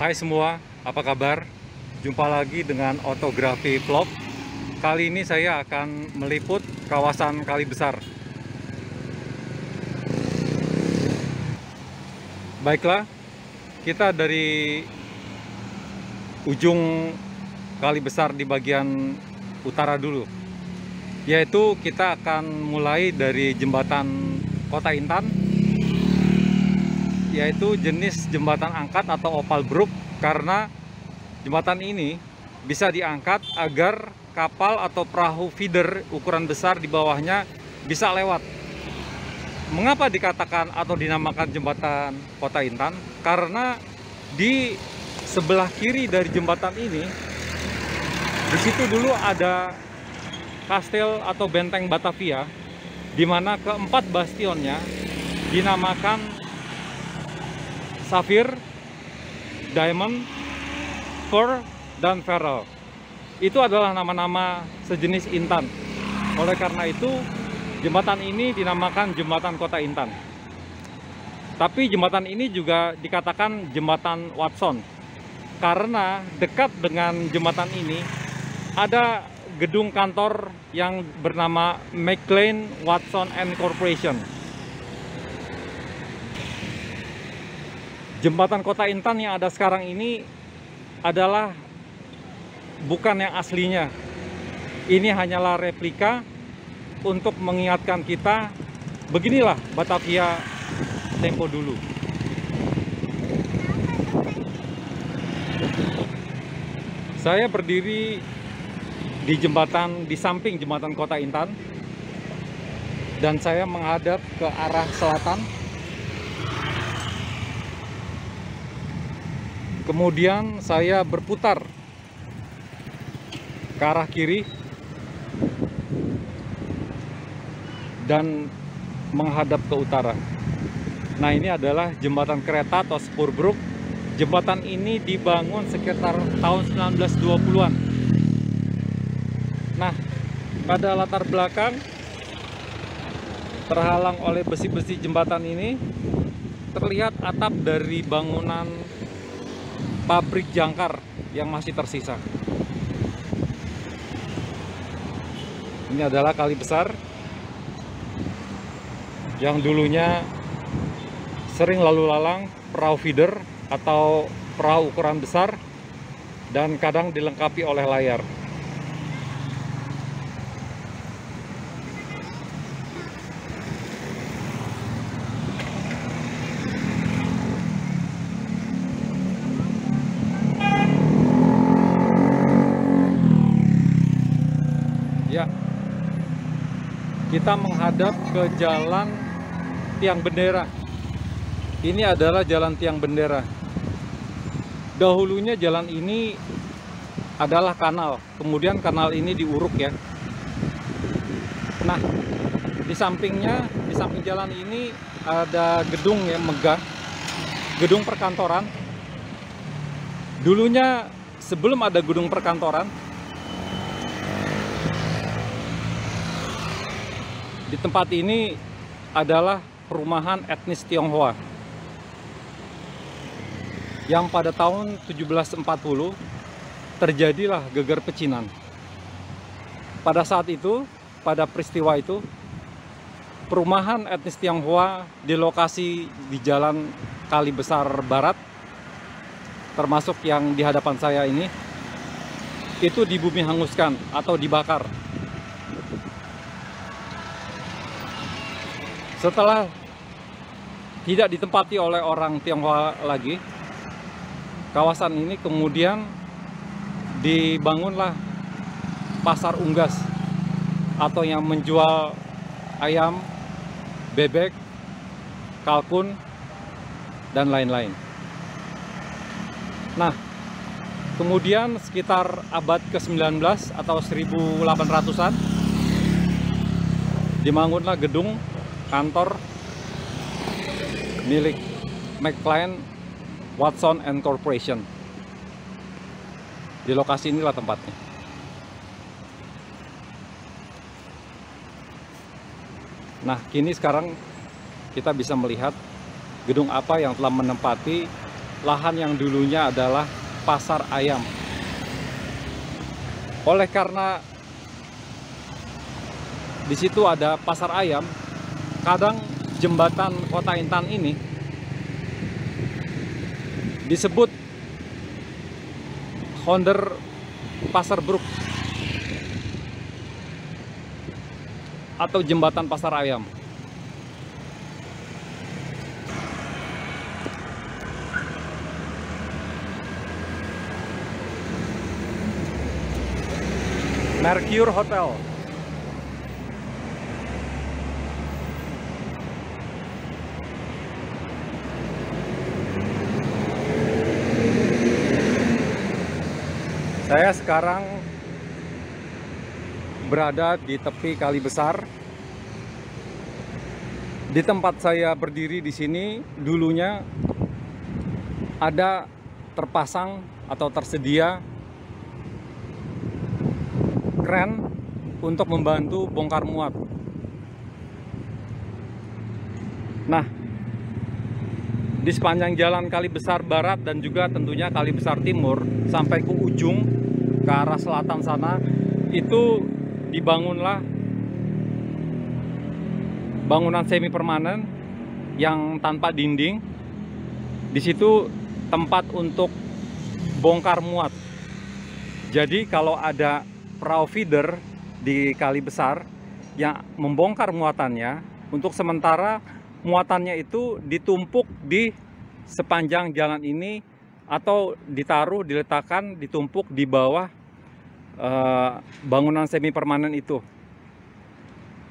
Hai semua, apa kabar? Jumpa lagi dengan Otografi Vlog. Kali ini saya akan meliput kawasan Kali Besar. Baiklah, kita dari ujung Kali Besar di bagian utara dulu. Yaitu kita akan mulai dari jembatan Kota Intan, yaitu jenis jembatan angkat atau opal brook, karena jembatan ini bisa diangkat agar kapal atau perahu feeder ukuran besar di bawahnya bisa lewat. Mengapa dikatakan atau dinamakan jembatan Kota Intan? Karena di sebelah kiri dari jembatan ini, di situ dulu ada kastil atau benteng Batavia, di mana keempat bastionnya dinamakan Sapphire, Diamond, Pearl, dan Beryl. Itu adalah nama-nama sejenis intan. Oleh karena itu, jembatan ini dinamakan Jembatan Kota Intan. Tapi jembatan ini juga dikatakan Jembatan Watson, karena dekat dengan jembatan ini ada gedung kantor yang bernama McLean, Watson and Corporation. Jembatan Kota Intan yang ada sekarang ini adalah bukan yang aslinya. Ini hanyalah replika untuk mengingatkan kita, beginilah Batavia tempo dulu. Saya berdiri di jembatan, di samping jembatan Kota Intan, dan saya menghadap ke arah selatan. Kemudian saya berputar ke arah kiri dan menghadap ke utara. Nah, ini adalah jembatan kereta atau spur brook. Jembatan ini dibangun sekitar tahun 1920-an. Nah, pada latar belakang terhalang oleh besi-besi jembatan ini terlihat atap dari bangunan pabrik jangkar yang masih tersisa. Ini adalah Kali Besar yang dulunya sering lalu lalang perahu feeder atau perahu ukuran besar dan kadang dilengkapi oleh layar. Ya, kita menghadap ke jalan tiang bendera. Ini adalah jalan tiang bendera. Dahulunya jalan ini adalah kanal, kemudian kanal ini diuruk ya. Nah, di sampingnya, di samping jalan ini ada gedung yang megah, gedung perkantoran. Dulunya sebelum ada gedung perkantoran, di tempat ini adalah perumahan etnis Tionghoa yang pada tahun 1740 terjadilah geger pecinan. Pada saat itu, pada peristiwa itu, perumahan etnis Tionghoa di lokasi di Jalan Kali Besar Barat, termasuk yang di hadapan saya ini, itu dibumi hanguskan atau dibakar. Setelah tidak ditempati oleh orang Tionghoa lagi, kawasan ini kemudian dibangunlah pasar unggas atau yang menjual ayam, bebek, kalkun, dan lain-lain. Nah, kemudian sekitar abad ke-19 atau 1800-an dibangunlah gedung kantor milik McLean, Watson and Corporation. Di lokasi inilah tempatnya. Nah, kini sekarang kita bisa melihat gedung apa yang telah menempati lahan yang dulunya adalah pasar ayam. Oleh karena di situ ada pasar ayam, kadang jembatan Kota Intan ini disebut Honder Pasar Bruk atau jembatan pasar ayam. Mercure Hotel. Saya sekarang berada di tepi Kali Besar. Di tempat saya berdiri di sini dulunya ada terpasang atau tersedia kren untuk membantu bongkar muat. Nah, di sepanjang jalan Kali Besar Barat dan juga tentunya Kali Besar Timur sampai ke ujung ke arah selatan sana, itu dibangunlah bangunan semi permanen yang tanpa dinding. Di situ tempat untuk bongkar muat. Jadi kalau ada perahu feeder di Kali Besar yang membongkar muatannya, untuk sementara muatannya itu ditumpuk di sepanjang jalan ini atau diletakkan, ditumpuk di bawah bangunan semi permanen itu.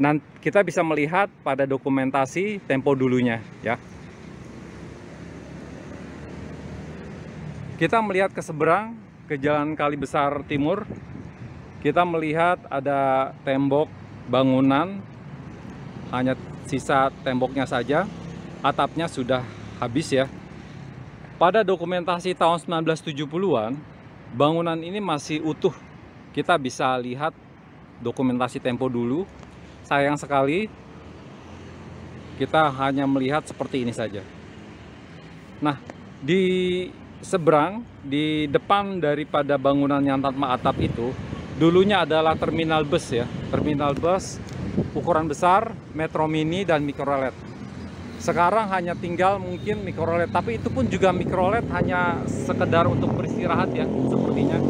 Nanti kita bisa melihat pada dokumentasi tempo dulunya ya. Kita melihat ke seberang ke jalan Kali Besar Timur, kita melihat ada tembok bangunan, hanya sisa temboknya saja, atapnya sudah habis ya. Pada dokumentasi tahun 1970-an, bangunan ini masih utuh. Kita bisa lihat dokumentasi tempo dulu. Sayang sekali, kita hanya melihat seperti ini saja. Nah, di seberang, di depan daripada bangunan yang tanpa atap itu, dulunya adalah terminal bus ya. Terminal bus ukuran besar, Metro Mini dan Mikrolet. Sekarang hanya tinggal mungkin Mikrolet, tapi itu pun juga Mikrolet hanya sekedar untuk beristirahat ya, sepertinya.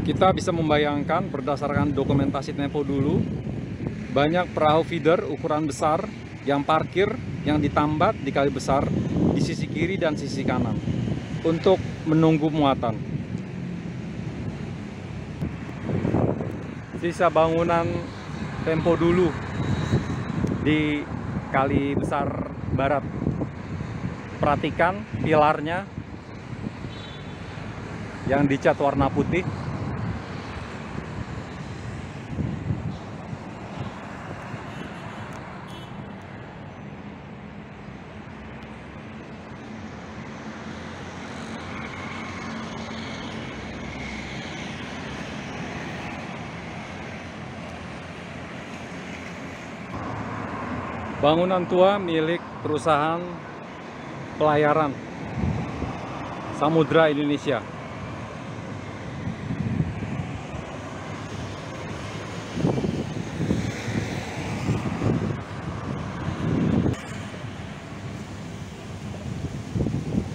Kita bisa membayangkan berdasarkan dokumentasi tempo dulu, banyak perahu feeder ukuran besar yang parkir, yang ditambat di Kali Besar di sisi kiri dan sisi kanan untuk menunggu muatan. Sisa bangunan tempo dulu di Kali Besar Barat. Perhatikan pilarnya yang dicat warna putih. Bangunan tua milik perusahaan pelayaran Samudra Indonesia.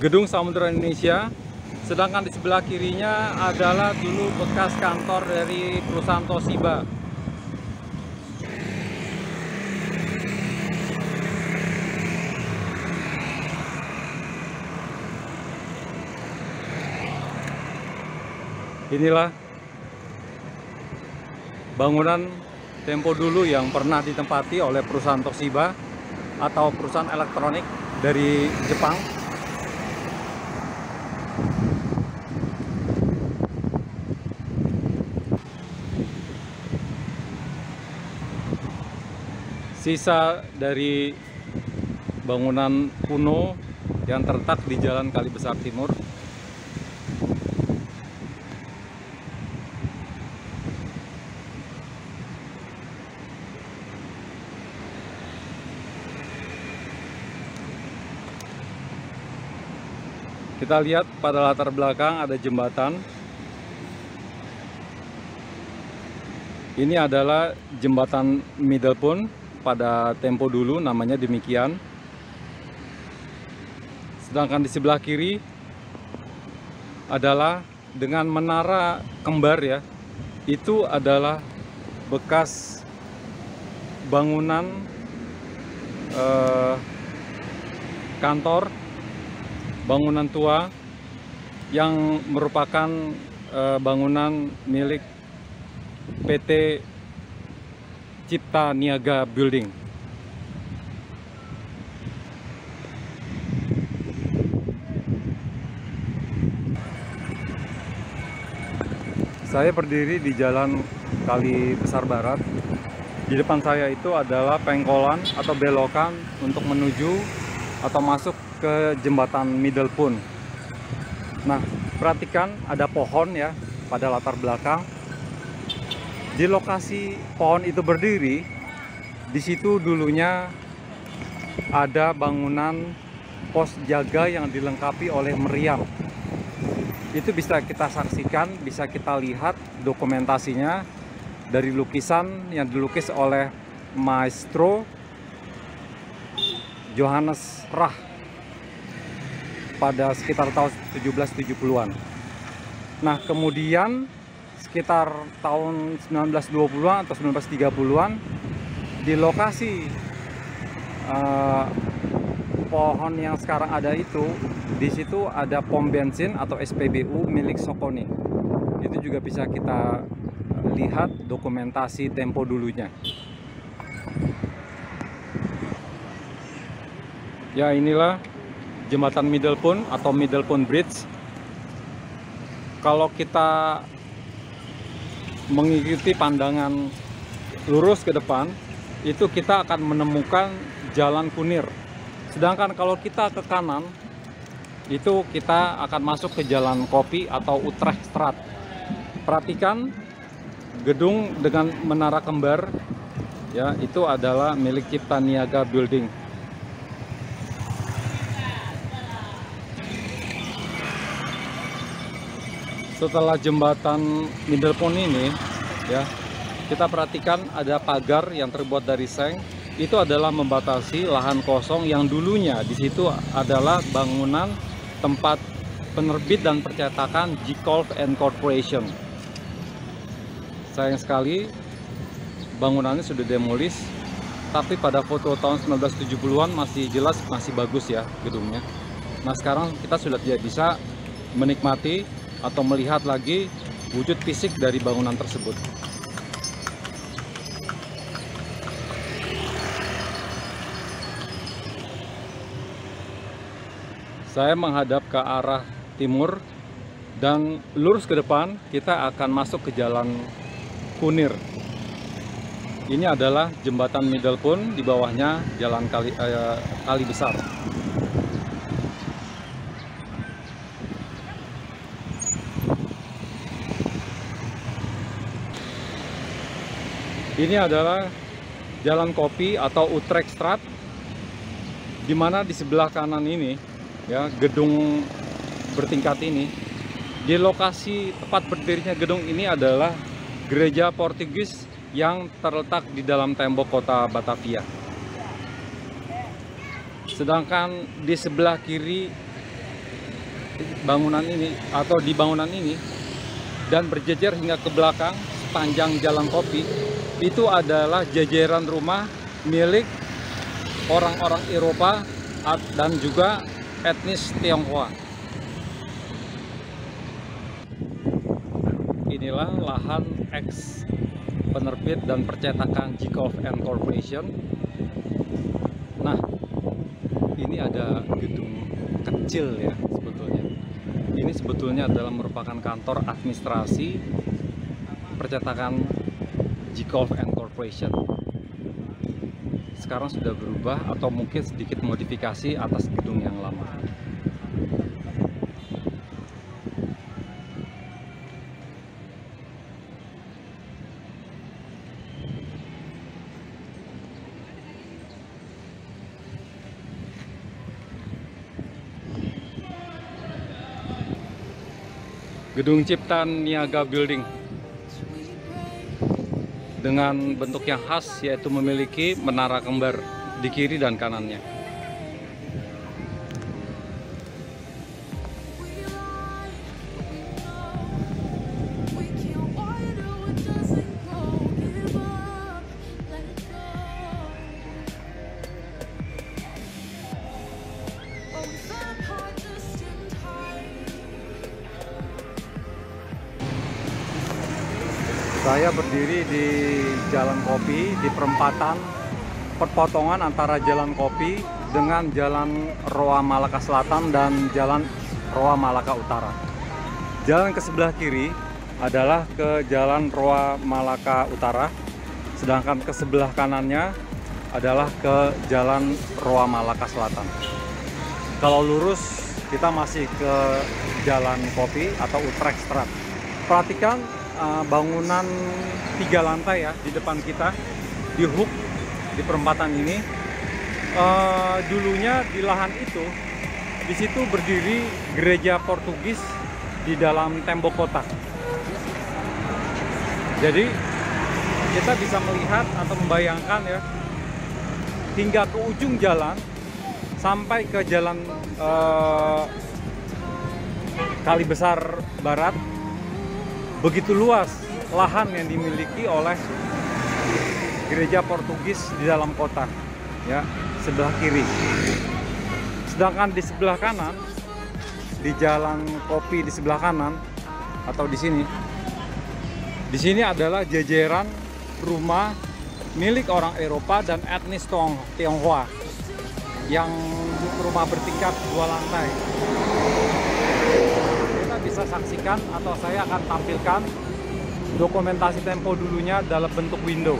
Gedung Samudra Indonesia, sedangkan di sebelah kirinya adalah dulu bekas kantor dari perusahaan Toshiba. Inilah bangunan tempo dulu yang pernah ditempati oleh perusahaan Toshiba atau perusahaan elektronik dari Jepang. Sisa dari bangunan kuno yang terletak di Jalan Kali Besar Timur. Kita lihat pada latar belakang ada jembatan. Ini adalah jembatan Middle Pond pada tempo dulu, namanya demikian. Sedangkan di sebelah kiri adalah dengan menara kembar ya. Itu adalah bekas bangunan kantor, bangunan tua yang merupakan bangunan milik PT Cipta Niaga Building. Saya berdiri di Jalan Kali Besar Barat. Di depan saya itu adalah pengkolan atau belokan untuk menuju atau masuk ke jembatan Middle Pond. Nah, perhatikan ada pohon ya pada latar belakang. Di lokasi pohon itu berdiri, di situ dulunya ada bangunan pos jaga yang dilengkapi oleh meriam. Itu bisa kita saksikan, bisa kita lihat dokumentasinya dari lukisan yang dilukis oleh Maestro Johannes Rah pada sekitar tahun 1770-an. Nah, kemudian sekitar tahun 1920-an atau 1930-an di lokasi pohon yang sekarang ada itu, di situ ada pom bensin atau SPBU milik Sokoni. Itu juga bisa kita lihat dokumentasi tempo dulunya. Ya, inilah jembatan Middle Pond atau Middle Pond Bridge. Kalau kita mengikuti pandangan lurus ke depan, itu kita akan menemukan Jalan Kunir. Sedangkan kalau kita ke kanan, itu kita akan masuk ke Jalan Kopi atau Utrecht Straat. Perhatikan gedung dengan menara kembar ya, itu adalah milik Cipta Niaga Building. Setelah jembatan Middle Pond ini ya, kita perhatikan ada pagar yang terbuat dari seng. Itu adalah membatasi lahan kosong yang dulunya di situ adalah bangunan tempat penerbit dan percetakan G-Colf and Corporation. Sayang sekali bangunannya sudah demolis, tapi pada foto tahun 1970-an masih jelas, masih bagus ya gedungnya. Nah, sekarang kita sudah tidak bisa menikmati atau melihat lagi wujud fisik dari bangunan tersebut. Saya menghadap ke arah timur dan lurus ke depan kita akan masuk ke Jalan Kunir. Ini adalah jembatan Middle Pond, di bawahnya Jalan Kali Besar. Ini adalah Jalan Kopi atau Utrecht Straat, di mana di sebelah kanan ini ya, gedung bertingkat ini, di lokasi tepat berdirinya gedung ini adalah gereja Portugis yang terletak di dalam tembok kota Batavia. Sedangkan di sebelah kiri bangunan ini atau di bangunan ini dan berjejer hingga ke belakang sepanjang Jalan Kopi, itu adalah jajaran rumah milik orang-orang Eropa dan juga etnis Tionghoa. Inilah lahan eks penerbit dan percetakan G-Colf and Corporation. Nah, ini ada gedung kecil ya sebetulnya. Ini sebetulnya adalah merupakan kantor administrasi percetakan G-Colf and Corporation. Sekarang sudah berubah atau mungkin sedikit modifikasi atas gedung yang lama. Gedung Cipta Niaga Building dengan bentuk yang khas, yaitu memiliki menara kembar di kiri dan kanannya. Saya berdiri di Jalan Kopi, di perempatan perpotongan antara Jalan Kopi dengan Jalan Roa Malaka Selatan dan Jalan Roa Malaka Utara. Jalan ke sebelah kiri adalah ke Jalan Roa Malaka Utara, sedangkan ke sebelah kanannya adalah ke Jalan Roa Malaka Selatan. Kalau lurus kita masih ke Jalan Kopi atau Utrecht Straat. Perhatikan bangunan 3 lantai ya di depan kita, di hook di perempatan ini. Dulunya di lahan itu, di situ berdiri gereja Portugis di dalam tembok kota. Jadi kita bisa melihat atau membayangkan ya, hingga ke ujung jalan sampai ke jalan Kali Besar Barat. Begitu luas lahan yang dimiliki oleh gereja Portugis di dalam kota, ya, sebelah kiri. Sedangkan di sebelah kanan, di Jalan Kopi di sebelah kanan atau di sini adalah jajaran rumah milik orang Eropa dan etnis Tionghoa yang rumah bertingkat 2 lantai. Bisa saksikan atau saya akan tampilkan dokumentasi tempo dulunya dalam bentuk window.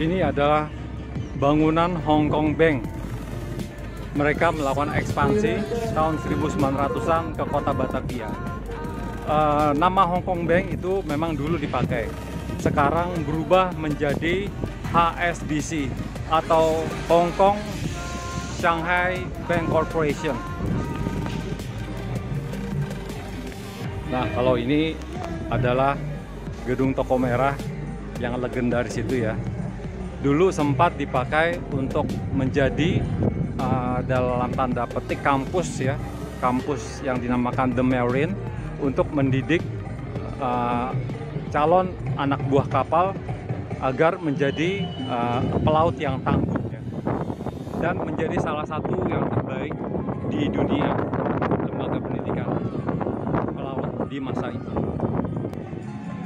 Ini adalah bangunan Hong Kong Bank. Mereka melakukan ekspansi tahun 1900-an ke kota Batavia. Nama Hong Kong Bank itu memang dulu dipakai. Sekarang berubah menjadi HSBC atau Hong Kong Shanghai Bank Corporation. Nah, kalau ini adalah gedung toko merah yang legendaris itu ya. Dulu sempat dipakai untuk menjadi dalam tanda petik kampus ya, kampus yang dinamakan The Marine, untuk mendidik calon anak buah kapal agar menjadi pelaut yang tangguh ya, dan menjadi salah satu yang terbaik di dunia lembaga pendidikan pelaut di masa itu.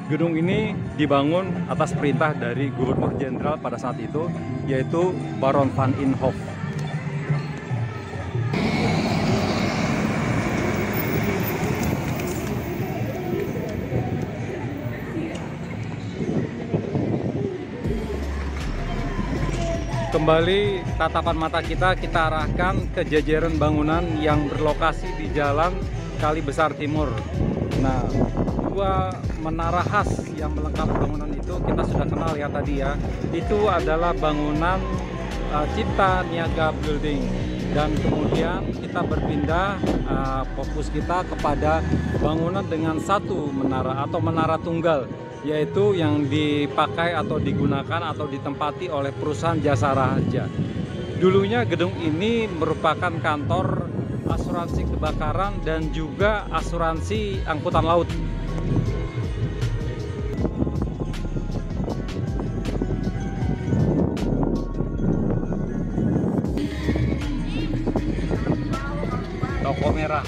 Gedung ini dibangun atas perintah dari Gubernur Jenderal pada saat itu, yaitu Baron van Imhoff. Kembali tatapan mata kita arahkan ke jajaran bangunan yang berlokasi di Jalan Kali Besar Timur. Nah, dua menara khas yang melengkapi bangunan itu kita sudah kenal ya tadi ya. Itu adalah bangunan Cipta Niaga Building, dan kemudian kita berpindah fokus kita kepada bangunan dengan satu menara atau menara tunggal, yaitu yang dipakai atau digunakan atau ditempati oleh perusahaan jasa raja. Dulunya gedung ini merupakan kantor asuransi kebakaran dan juga asuransi angkutan laut. Toko merah.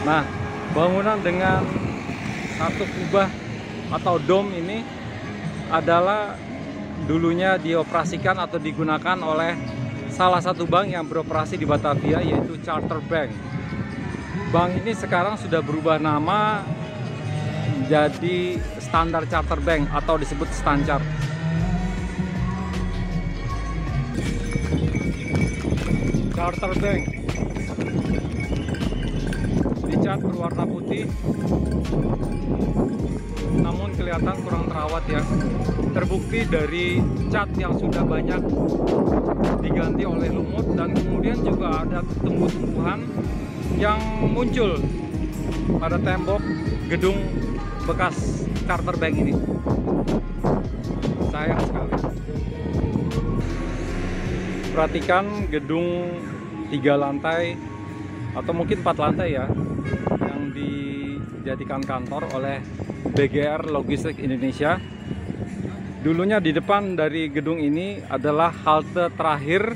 Nah, bangunan dengan satu kubah atau dom ini adalah dulunya dioperasikan atau digunakan oleh salah satu bank yang beroperasi di Batavia, yaitu Charter Bank. Bank ini sekarang sudah berubah nama menjadi Standard Charter Bank atau disebut Stanchart. Charter Bank dicat berwarna putih, namun kelihatan kurang terawat ya. Terbukti dari cat yang sudah banyak diganti oleh lumut, dan kemudian juga ada tumbuh-tumbuhan yang muncul pada tembok gedung bekas Charter Bank ini. Sayang sekali. Perhatikan gedung 3 lantai atau mungkin 4 lantai ya, yang dijadikan kantor oleh BGR Logistik Indonesia. Dulunya di depan dari gedung ini adalah halte terakhir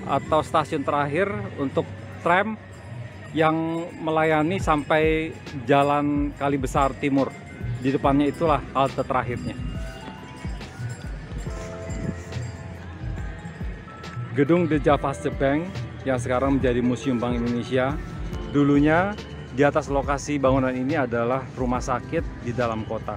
atau stasiun terakhir untuk tram yang melayani sampai Jalan Kali Besar Timur. Di depannya itulah halte terakhirnya. Gedung The Javaste Bank yang sekarang menjadi Museum Bank Indonesia, dulunya di atas lokasi bangunan ini adalah rumah sakit di dalam kota.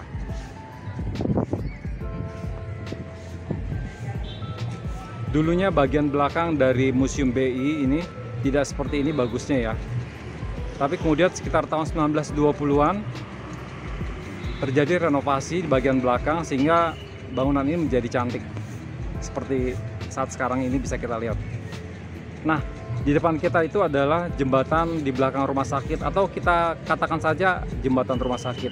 Dulunya bagian belakang dari Museum BI ini tidak seperti ini bagusnya ya. Tapi kemudian sekitar tahun 1920-an terjadi renovasi di bagian belakang sehingga bangunan ini menjadi cantik seperti saat sekarang ini bisa kita lihat. Nah, di depan kita itu adalah jembatan di belakang rumah sakit, atau kita katakan saja jembatan rumah sakit.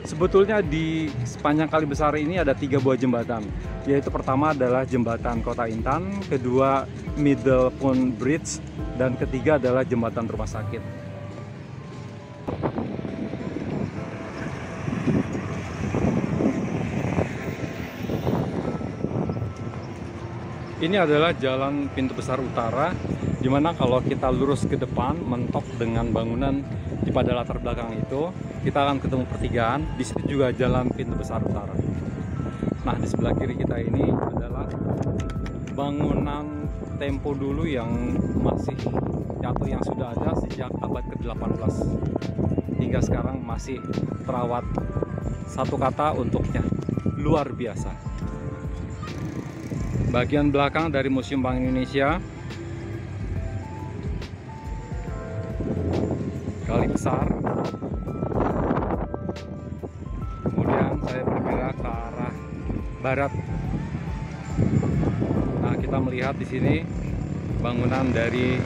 Sebetulnya di sepanjang Kali Besar ini ada 3 buah jembatan, yaitu pertama adalah jembatan Kota Intan, kedua Middle Pond Bridge, dan ketiga adalah jembatan rumah sakit. Ini adalah jalan pintu besar utara, dimana kalau kita lurus ke depan mentok dengan bangunan di pada latar belakang itu, kita akan ketemu pertigaan. Di situ juga jalan pintu besar utara. Nah, di sebelah kiri kita ini adalah bangunan tempo dulu yang masih atau yang sudah ada sejak abad ke-18 hingga sekarang masih terawat. Satu kata untuknya, luar biasa. Bagian belakang dari Museum Bank Indonesia, Kali Besar. Kemudian saya bergerak ke arah barat. Nah, kita melihat di sini bangunan dari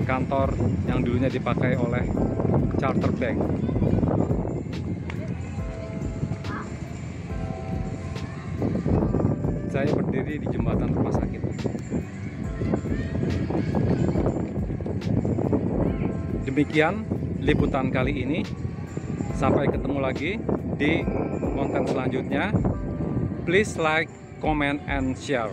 kantor yang dulunya dipakai oleh Charter Bank. Saya berdiri di jembatan rumah sakit. Demikian liputan kali ini. Sampai ketemu lagi di konten selanjutnya. Please like, comment, and share.